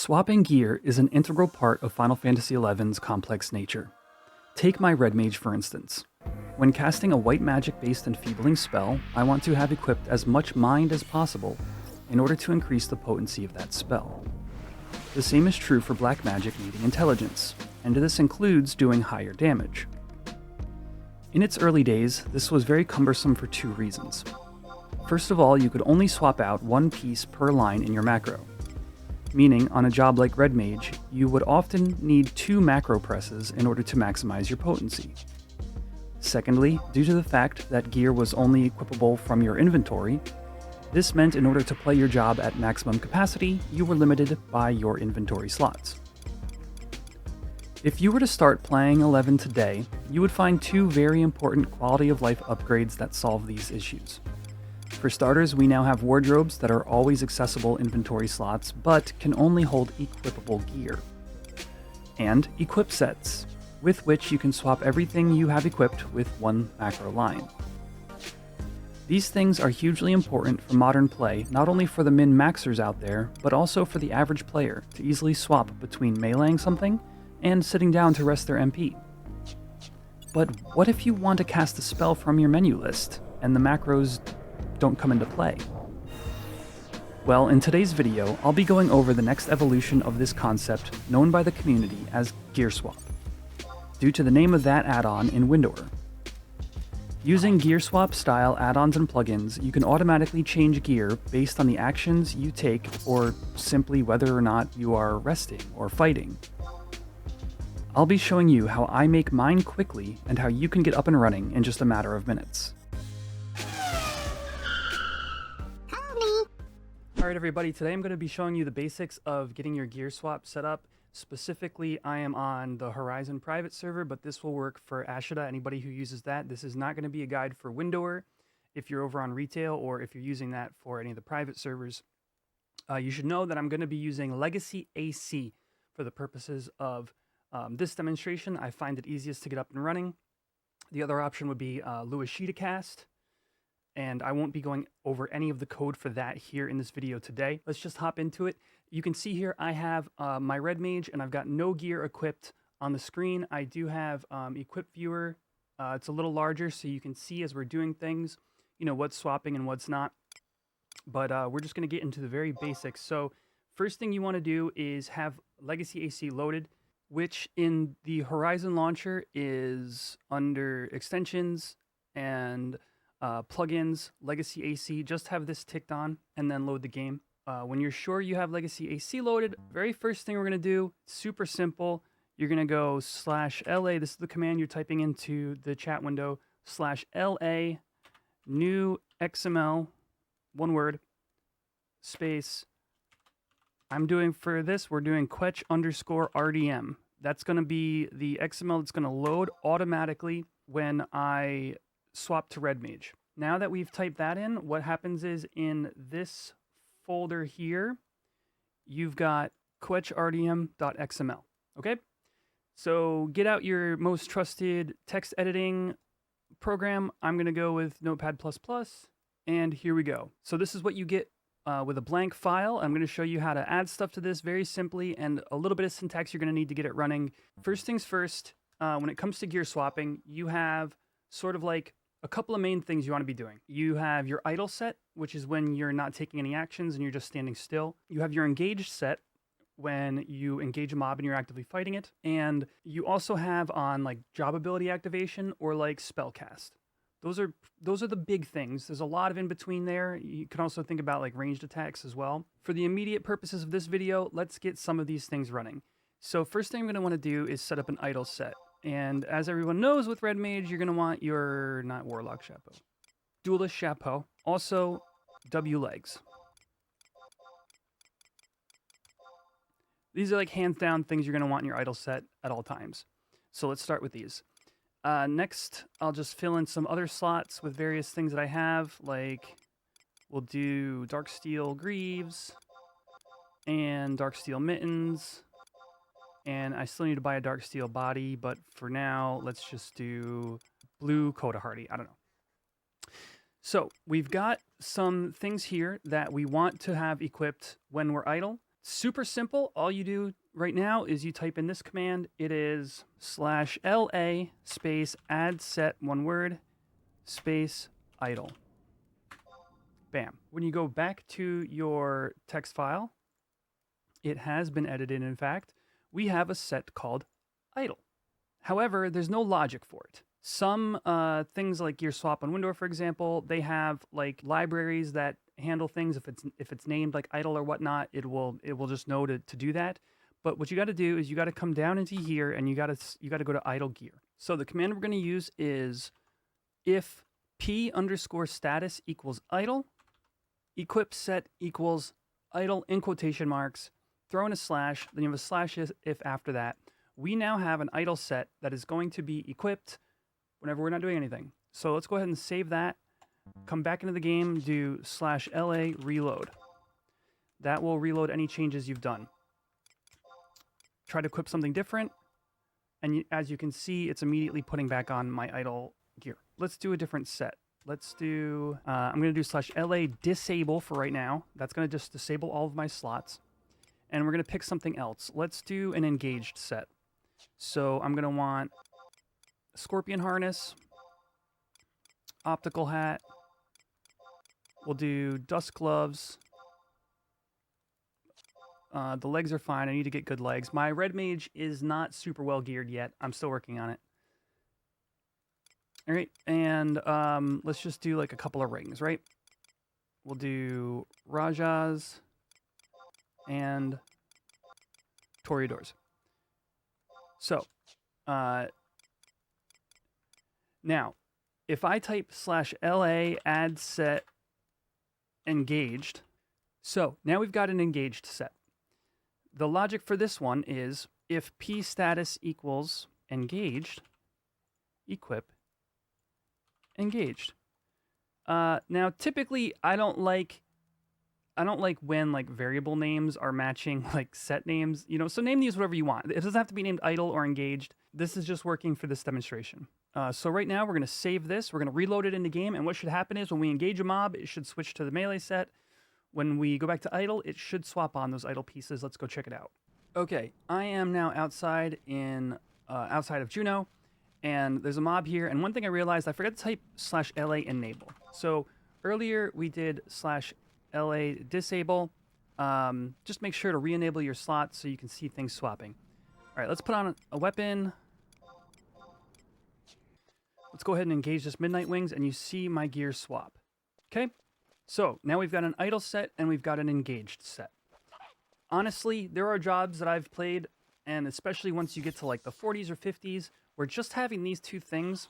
Swapping gear is an integral part of Final Fantasy XI's complex nature. Take my Red Mage for instance. When casting a white magic-based enfeebling spell, I want to have equipped as much mind as possible in order to increase the potency of that spell. The same is true for black magic needing intelligence, and this includes doing higher damage. In its early days, this was very cumbersome for two reasons. First of all, you could only swap out one piece per line in your macro, meaning on a job like Red Mage, you would often need 2 macro presses in order to maximize your potency. Secondly, due to the fact that gear was only equipable from your inventory, this meant in order to play your job at maximum capacity, you were limited by your inventory slots. If you were to start playing 11 today, you would find 2 very important quality of life upgrades that solve these issues. For starters, we now have wardrobes that are always accessible inventory slots, but can only hold equipable gear. And equip sets, with which you can swap everything you have equipped with one macro line. These things are hugely important for modern play, not only for the min-maxers out there, but also for the average player to easily swap between meleeing something and sitting down to rest their MP. But what if you want to cast a spell from your menu list, and the macros don't come into play? Well, in today's video, I'll be going over the next evolution of this concept known by the community as Gear Swap, due to the name of that add-on in Windower. Using Gear Swap style add-ons and plugins, you can automatically change gear based on the actions you take or simply whether or not you are resting or fighting. I'll be showing you how I make mine quickly and how you can get up and running in just a matter of minutes. Alright everybody, today I'm going to be showing you the basics of getting your gear swap set up. Specifically, I am on the Horizon private server, but this will work for Ashita, anybody who uses that. This is not going to be a guide for Windower if you're over on retail or if you're using that for any of the private servers. You should know that I'm going to be using Legacy AC for the purposes of this demonstration. I find it easiest to get up and running. The other option would be Ashita cast. And I won't be going over any of the code for that here in this video today. Let's just hop into it. You can see here I have my Red Mage and I've got no gear equipped on the screen. I do have Equip Viewer. It's a little larger so you can see as we're doing things, you know, what's swapping and what's not. But we're just gonna get into the very basics. So first thing you wanna do is have Legacy AC loaded, which in the Horizon launcher is under extensions and plugins, Legacy AC. Just have this ticked on and then load the game. When you're sure you have Legacy AC loaded, very first thing we're going to do, super simple, you're going to go /LA, this is the command you're typing into the chat window, /LA, new XML, one word, space. I'm doing for this, we're doing quetch_RDM. That's going to be the XML that's going to load automatically when I swap to Red Mage. Now that we've typed that in, what happens is in this folder here, you've got quetch_rdm.xml. Okay? So get out your most trusted text editing program. I'm going to go with Notepad++, and here we go. So this is what you get with a blank file. I'm going to show you how to add stuff to this very simply, and a little bit of syntax you're going to need to get it running. First things first, when it comes to gear swapping, you have sort of like a couple of main things you want to be doing. You have your idle set, which is when you're not taking any actions and you're just standing still. You have your engaged set, when you engage a mob and you're actively fighting it. And you also have on like job ability activation or like spell cast. Those are the big things. There's a lot of in between there. You can also think about like ranged attacks as well. For the immediate purposes of this video, let's get some of these things running. So first thing I'm going to want to do is set up an idle set. And as everyone knows with Red Mage, you're going to want your, not Warlock Chapeau, Duelist Chapeau, also W legs. These are like hands down things you're going to want in your idle set at all times. So let's start with these. Next, I'll just fill in some other slots with various things that I have, like we'll do Darksteel Greaves and Darksteel Mittens. And I still need to buy a Darksteel body, but for now, let's just do blue Coda Hardy. I don't know. So we've got some things here that we want to have equipped when we're idle Super simple. All you do right now is you type in this command. It is /LA space add set, one word, space idle. Bam. When you go back to your text file, it has been edited. In fact, we have a set called idle. However, there's no logic for it. Some things like Gear Swap on Window, for example, they have like libraries that handle things. If it's named like idle or whatnot, it will just know to do that. But what you got to do is you got to come down into here and you got to go to idle gear. So the command we're going to use is if p_status equals idle, equip set equals idle in quotation marks, throw in a slash, then you have a slash if after that. We now have an idle set that is going to be equipped whenever we're not doing anything. So let's go ahead and save that. Come back into the game, do /LA reload. That will reload any changes you've done. Try to equip something different, and as you can see, it's immediately putting back on my idle gear. Let's do a different set. Let's do, I'm going to do /LA disable for right now. That's going to just disable all of my slots. And we're going to pick something else. Let's do an engaged set. So I'm going to want a scorpion harness, optical hat. We'll do dust gloves. The legs are fine. I need to get good legs. My red mage is not super well geared yet. I'm still working on it. All right, and let's just do like a couple of rings, right? We'll do Rajas and Toreadors. So, now, if I type /LA add set engaged, so now we've got an engaged set. The logic for this one is if p status equals engaged, equip engaged. Now, typically, I don't like when like variable names are matching like set names. You know, so name these whatever you want. It doesn't have to be named idle or engaged. This is just working for this demonstration. So right now we're going to save this. We're going to reload it in the game, and what should happen is when we engage a mob, it should switch to the melee set. When we go back to idle, it should swap on those idle pieces. Let's go check it out. Okay, I am now outside of Juno, and there's a mob here. And one thing I realized, I forgot to type /LA enable. So earlier we did /LA disable. Just make sure to re-enable your slot so you can see things swapping. All right, let's put on a weapon. Let's go ahead and engage this Midnight Wings, and you see my gear swap. Okay, so now we've got an idle set and we've got an engaged set. Honestly, there are jobs that I've played, and especially once you get to like the 40s or 50s, where just having these two things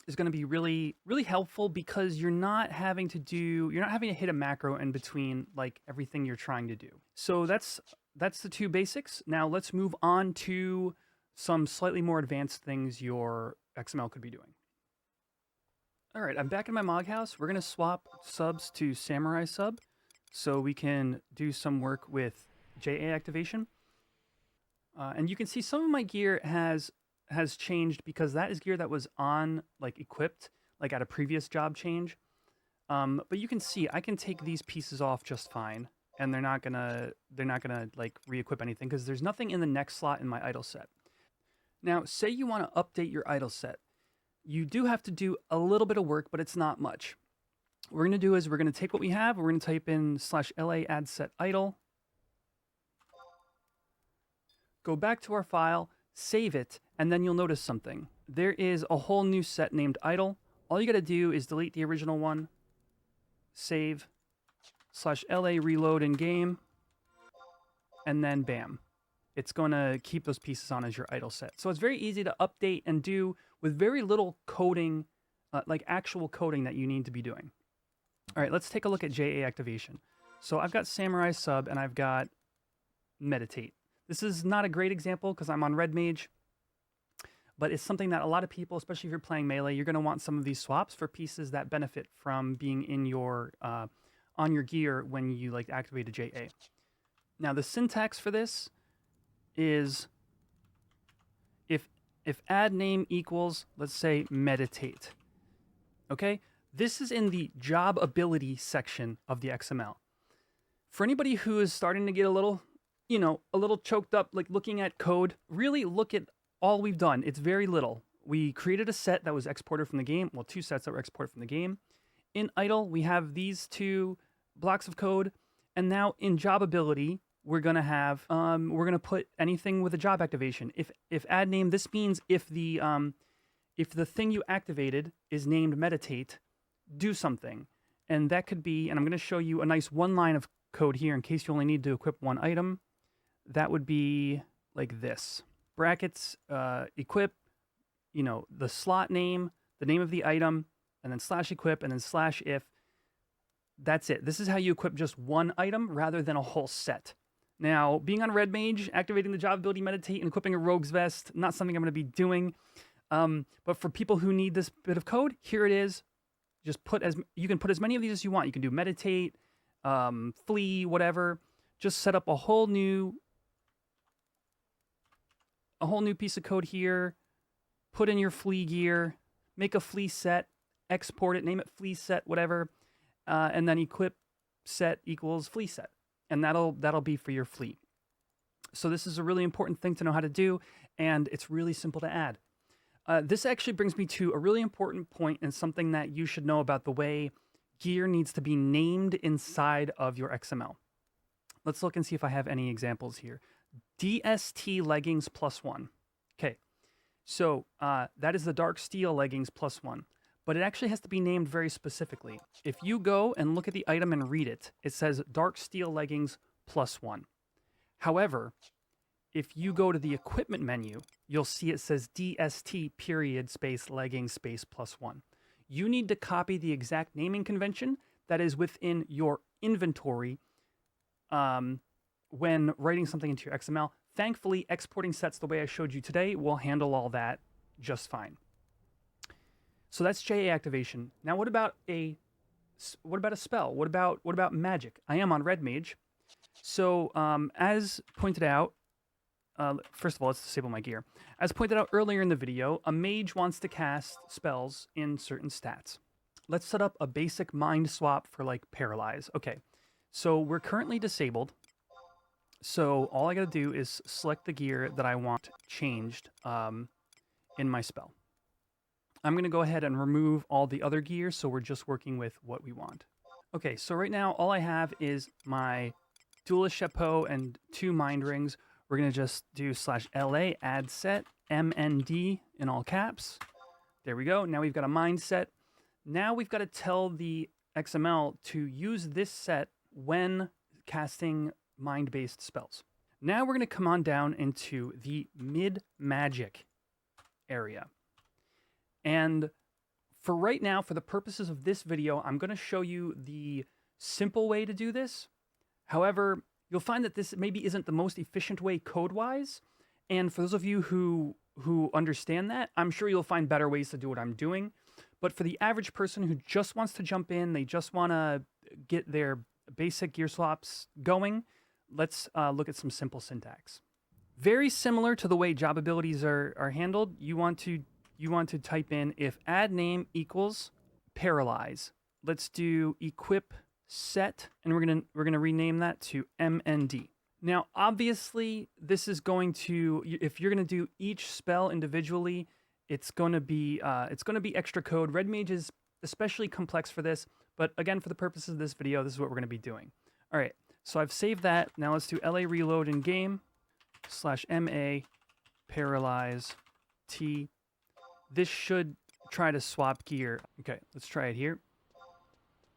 is going to be really, really helpful because you're not having to hit a macro in between like everything you're trying to do. So that's the two basics. Now let's move on to some slightly more advanced things your XML could be doing. All right, I'm back in my Mog house. We're going to swap subs to Samurai sub so we can do some work with JA activation. And you can see some of my gear has changed because that is gear that was on like equipped like at a previous job change. But you can see I can take these pieces off just fine, and they're not gonna like re-equip anything because there's nothing in the next slot in my idle set. Now, say you want to update your idle set. You do have to do a little bit of work, but it's not much. What we're going to do is we're going to take what we have. We're going to type in /LA add set idle. Go back to our file, save it, and then you'll notice something. There is a whole new set named idle. All you got to do is delete the original one, save, /LA reload in game, and then bam. It's going to keep those pieces on as your idle set. So it's very easy to update and do with very little coding, like actual coding that you need to be doing. All right, let's take a look at JA activation. So I've got Samurai sub and I've got meditate. This is not a great example because I'm on red mage, but it's something that a lot of people, especially if you're playing melee, you're going to want some of these swaps for pieces that benefit from being in your on your gear when you like activate a JA. Now the syntax for this is if add name equals, let's say, meditate. Okay? This is in the job ability section of the XML. For anybody who is starting to get a little you know, a little choked up, like looking at code, really look at all we've done. It's very little. We created a set that was exported from the game. Well, two sets that were exported from the game. In idle, we have these two blocks of code. And now in job ability, we're gonna put anything with a job activation. If add name, this means if the thing you activated is named meditate, do something. And that could be, and I'm gonna show you a nice one line of code here in case you only need to equip one item. That would be like this. Brackets, equip, you know, the slot name, the name of the item, and then slash equip, and then slash if. That's it. This is how you equip just one item rather than a whole set. Now, being on Red Mage, activating the job ability Meditate, and equipping a Rogue's Vest, not something I'm going to be doing. But for people who need this bit of code, here it is. Just you can put as many of these as you want. You can do Meditate, Flee, whatever. Just set up a whole new piece of code here. Put in your Flee gear, make a Flee set, export it, name it Flee set, whatever. And then equip set equals Flee set. And that'll be for your fleet. So this is a really important thing to know how to do, and it's really simple to add. This actually brings me to a really important point and something that you should know about the way gear needs to be named inside of your XML. Let's look and see if I have any examples here. DST leggings +1. Okay, so that is the dark steel leggings +1. But it actually has to be named very specifically. If you go and look at the item and read it, it says dark steel leggings +1. However, if you go to the equipment menu, you'll see it says DST period space leggings space +1. You need to copy the exact naming convention that is within your inventory when writing something into your XML. Thankfully, exporting sets the way I showed you today will handle all that just fine. So that's JA activation. Now, what about a spell? What about magic? I am on Red Mage. So as pointed out, first of all, let's disable my gear. As pointed out earlier in the video, a mage wants to cast spells in certain stats. Let's set up a basic mind swap for like paralyze. Okay, so we're currently disabled. So all I gotta do is select the gear that I want changed in my spell. I'm going to go ahead and remove all the other gear, so we're just working with what we want. Okay, so right now all I have is my duelist chapeau and 2 mind rings. We're going to just do /LA add set MND in all caps. There we go. Now we've got a mind set. Now we've got to tell the XML to use this set when casting mind-based spells. Now we're going to come on down into the mid magic area. And for right now, for the purposes of this video, I'm going to show you the simple way to do this. However, you'll find that this maybe isn't the most efficient way code-wise. And for those of you who understand that, I'm sure you'll find better ways to do what I'm doing. But for the average person who just wants to jump in, they just want to get their basic gear swaps going, let's look at some simple syntax. Very similar to the way job abilities are handled, you want to type in if add name equals paralyze. Let's do equip set, and we're gonna rename that to MND. Now, obviously, this is going to, if you're gonna do each spell individually, it's gonna be extra code. Red Mage is especially complex for this, but again, for the purposes of this video, this is what we're gonna be doing. All right, so I've saved that. Now let's do LA reload in game /MA paralyze T. This should try to swap gear. Okay, let's try it here.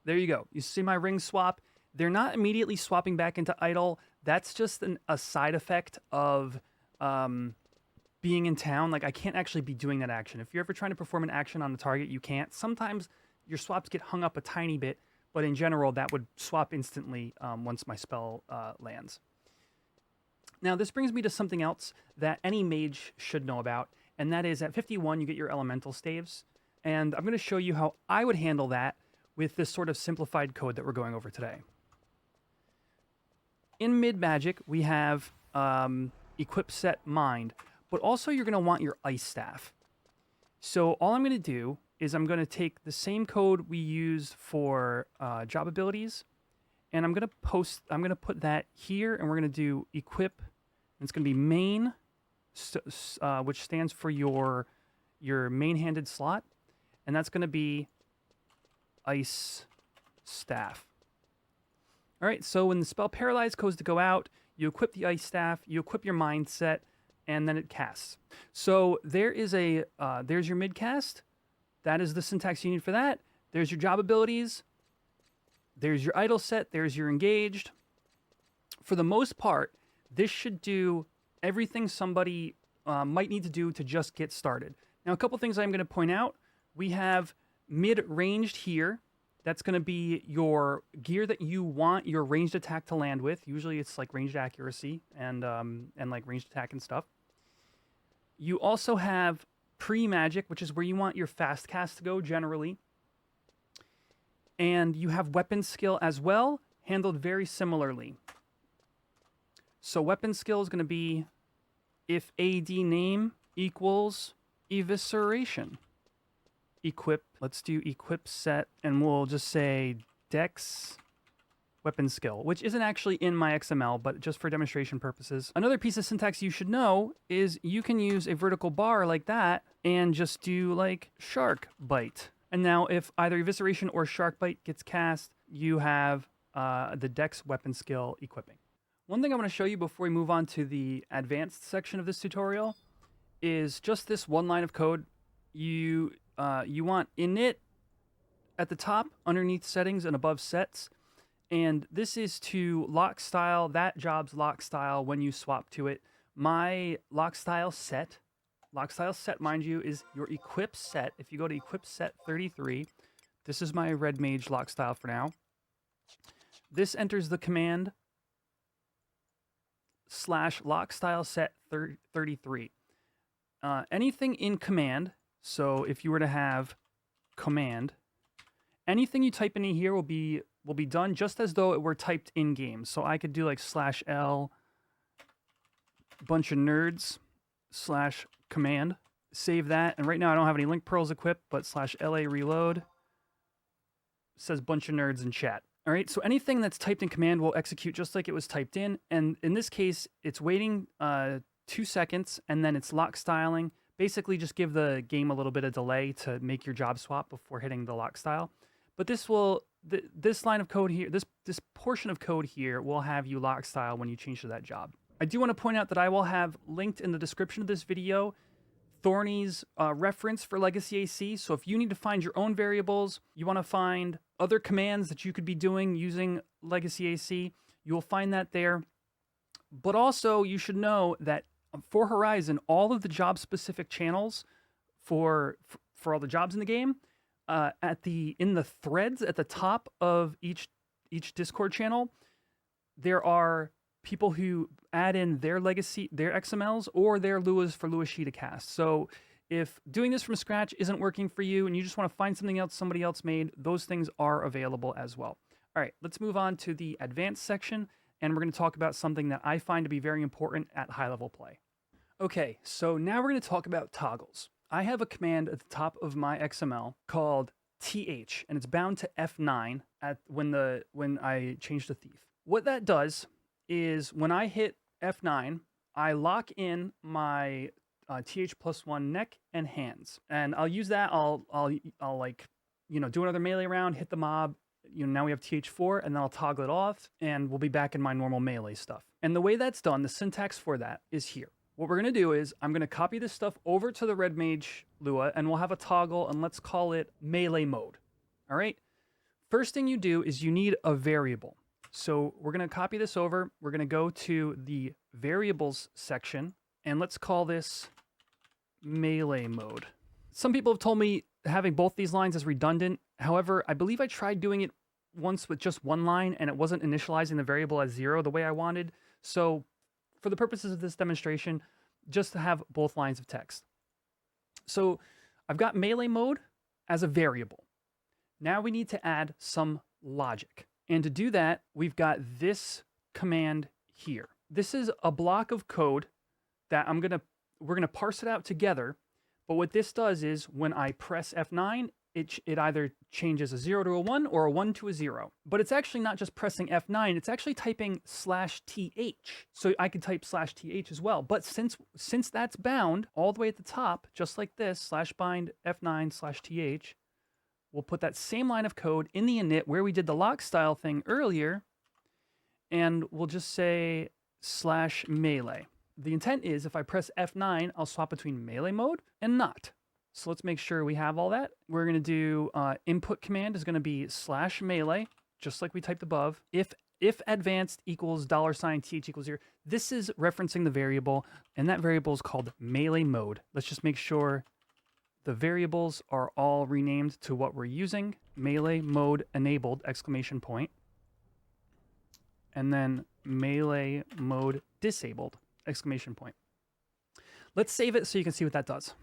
There you go. You see my ring swap? They're not immediately swapping back into idle. That's just a side effect of being in town. Like, I can't actually be doing that action. If you're ever trying to perform an action on the target, you can't. Sometimes your swaps get hung up a tiny bit, but in general, that would swap instantly once my spell lands. Now, this brings me to something else that any mage should know about, and that is at 51, you get your elemental staves. And I'm going to show you how I would handle that with this sort of simplified code that we're going over today. In mid-magic, we have equip set mind, but also you're going to want your ice staff. So all I'm going to do is I'm going to take the same code we used for job abilities, And I'm gonna put that here, and we're gonna do equip, and it's gonna be main, which stands for your main-handed slot, and that's gonna be ice staff. All right, so when the spell Paralyze goes to go out, you equip the ice staff, you equip your mindset, and then it casts. So there is there's your mid cast. That is the syntax you need for that. There's your job abilities. There's your idle set. There's your engaged. For the most part, this should do everything somebody might need to do to just get started. Now, a couple things I'm going to point out. We have mid-ranged here. That's going to be your gear that you want your ranged attack to land with. Usually it's like ranged accuracy and like ranged attack and stuff. You also have pre-magic, which is where you want your fast cast to go generally. And you have weapon skill as well, handled very similarly. So weapon skill is going to be if AD name equals evisceration. Equip, let's do equip set, and we'll just say dex weapon skill, which isn't actually in my XML, but just for demonstration purposes. Another piece of syntax you should know is you can use a vertical bar like that and just do like shark bite. And now if either evisceration or shark bite gets cast, you have the dex weapon skill equipping. One thing I want to show you before we move on to the advanced section of this tutorial is just this one line of code. You want init at the top, underneath settings and above sets. And this is to lock style that job's lock style when you swap to it. My lock style set, mind you, is your equip set. If you go to equip set 33, this is my red mage lock style for now. This enters the command /lock style set 33. Anything in command, so if you were to have command, anything you type in here will be done just as though it were typed in game. So I could do like /L bunch of nerds /command, save that. And right now I don't have any link pearls equipped, but /LA reload says bunch of nerds in chat. All right, so anything that's typed in command will execute just like it was typed in. And in this case, it's waiting 2 seconds and then it's lock styling. Basically just give the game a little bit of delay to make your job swap before hitting the lock style. But this line of code here, this portion of code here will have you lock style when you change to that job. I do want to point out that I will have linked in the description of this video Thorny's reference for Legacy AC. So if you need to find your own variables, you want to find other commands that you could be doing using Legacy AC, you will find that there. But also you should know that for Horizon, all of the job-specific channels for all the jobs in the game, in the threads at the top of each Discord channel, there are people who add in their XMLs or their Luas for Lua Ashita cast. So if doing this from scratch isn't working for you and you just want to find something else somebody else made, those things are available as well. All right, let's move on to the advanced section, and we're going to talk about something that I find to be very important at high-level play. Okay, so now we're going to talk about toggles. I have a command at the top of my XML called th, and it's bound to F9 when I change to thief. What that does is when I hit F9, I lock in my th+1 neck and hands, and I'll use that. I'll like do another melee round, hit the mob. Now we have th4, and then I'll toggle it off, and we'll be back in my normal melee stuff. And the way that's done, the syntax for that is here. What we're going to do is I'm going to copy this stuff over to the Red Mage Lua, and we'll have a toggle, and let's call it melee mode. All right? First thing you do is you need a variable. So we're going to copy this over. We're going to go to the variables section, and let's call this melee mode. Some people have told me having both these lines is redundant. However, I believe I tried doing it once with just one line, and it wasn't initializing the variable as 0 the way I wanted. So for the purposes of this demonstration, just to have both lines of text. So I've got melee mode as a variable. Now we need to add some logic. And to do that, we've got this command here. This is a block of code that we're gonna parse it out together. But what this does is when I press F9, it either changes a 0 to a 1 or a 1 to a 0. But it's actually not just pressing F9, it's actually typing /th. So I could type /th as well. But since that's bound all the way at the top, just like this, /bind F9 /th, we'll put that same line of code in the init where we did the lock style thing earlier, and we'll just say /melee. The intent is if I press F9, I'll swap between melee mode and not. So let's make sure we have all that. We're going to do input command is going to be /melee, just like we typed above. If advanced equals $th equals 0, this is referencing the variable, and that variable is called melee mode. Let's just make sure the variables are all renamed to what we're using. Melee mode enabled, ! And then melee mode disabled, ! Let's save it so you can see what that does.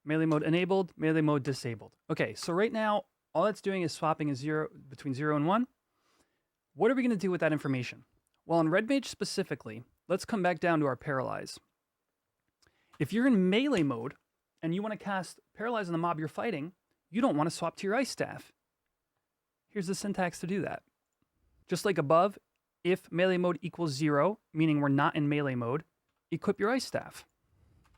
Melee mode enabled, melee mode disabled. Okay, so right now, all that's doing is swapping between 0 and 1. What are we going to do with that information? Well, in Red Mage specifically, let's come back down to our Paralyze. If you're in melee mode and you want to cast Paralyze on the mob you're fighting, you don't want to swap to your Ice Staff. Here's the syntax to do that. Just like above, if melee mode equals 0, meaning we're not in melee mode, equip your Ice Staff.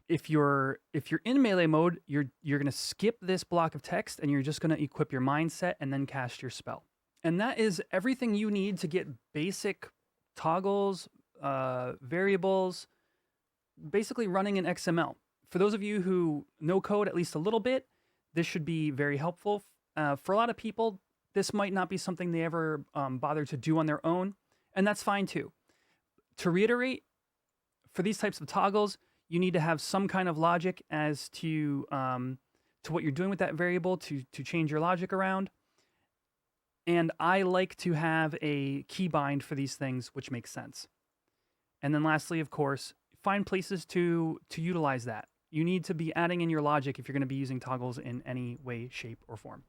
If you're in melee mode, you're going to skip this block of text and you're just going to equip your mindset and then cast your spell. And that is everything you need to get basic toggles, variables, basically running in XML. For those of you who know code at least a little bit, this should be very helpful. For a lot of people, this might not be something they ever bother to do on their own, and that's fine too. To reiterate, for these types of toggles, you need to have some kind of logic as to what you're doing with that variable to change your logic around. And I like to have a keybind for these things, which makes sense. And then lastly, of course, find places to utilize that. You need to be adding in your logic if you're going to be using toggles in any way, shape, or form.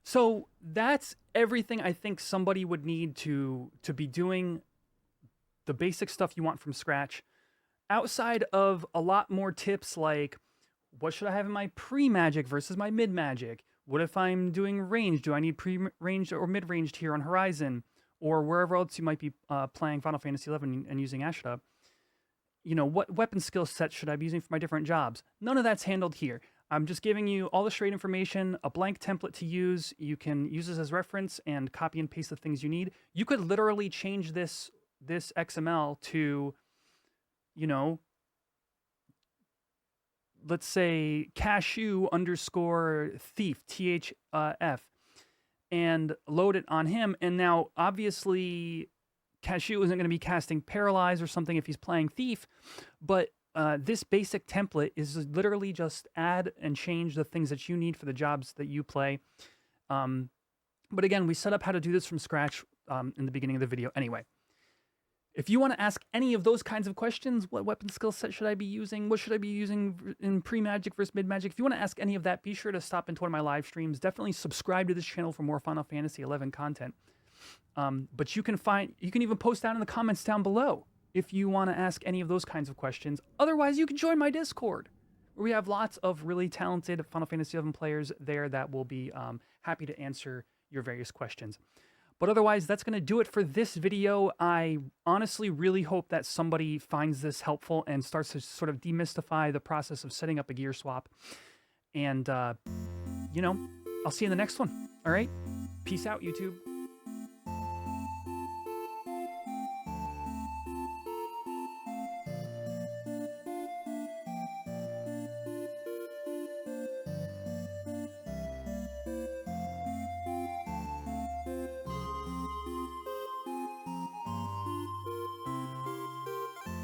So that's everything I think somebody would need to be doing the basic stuff you want from scratch. Outside of a lot more tips like, what should I have in my pre-magic versus my mid-magic? What if I'm doing range? Do I need pre-ranged or mid-ranged here on Horizon? Or wherever else you might be playing Final Fantasy XI and using Ashita? You know, what weapon skill set should I be using for my different jobs? None of that's handled here. I'm just giving you all the straight information, a blank template to use. You can use this as reference and copy and paste the things you need. You could literally change this XML to, you know, let's say cashew_thief, THF, and load it on him. And now, obviously, Cashew isn't going to be casting Paralyze or something if he's playing Thief, but this basic template is literally just add and change the things that you need for the jobs that you play. But again, we set up how to do this from scratch in the beginning of the video anyway. If you want to ask any of those kinds of questions, what weapon skill set should I be using? What should I be using in pre-magic versus mid-magic? If you want to ask any of that, be sure to stop into one of my live streams. Definitely subscribe to this channel for more Final Fantasy XI content. But you can even post down in the comments down below if you want to ask any of those kinds of questions. Otherwise, you can join my Discord, where we have lots of really talented Final Fantasy XI players there that will be happy to answer your various questions. But otherwise, that's going to do it for this video. I honestly really hope that somebody finds this helpful and starts to sort of demystify the process of setting up a gear swap. And, you know, I'll see you in the next one. All right? Peace out, YouTube.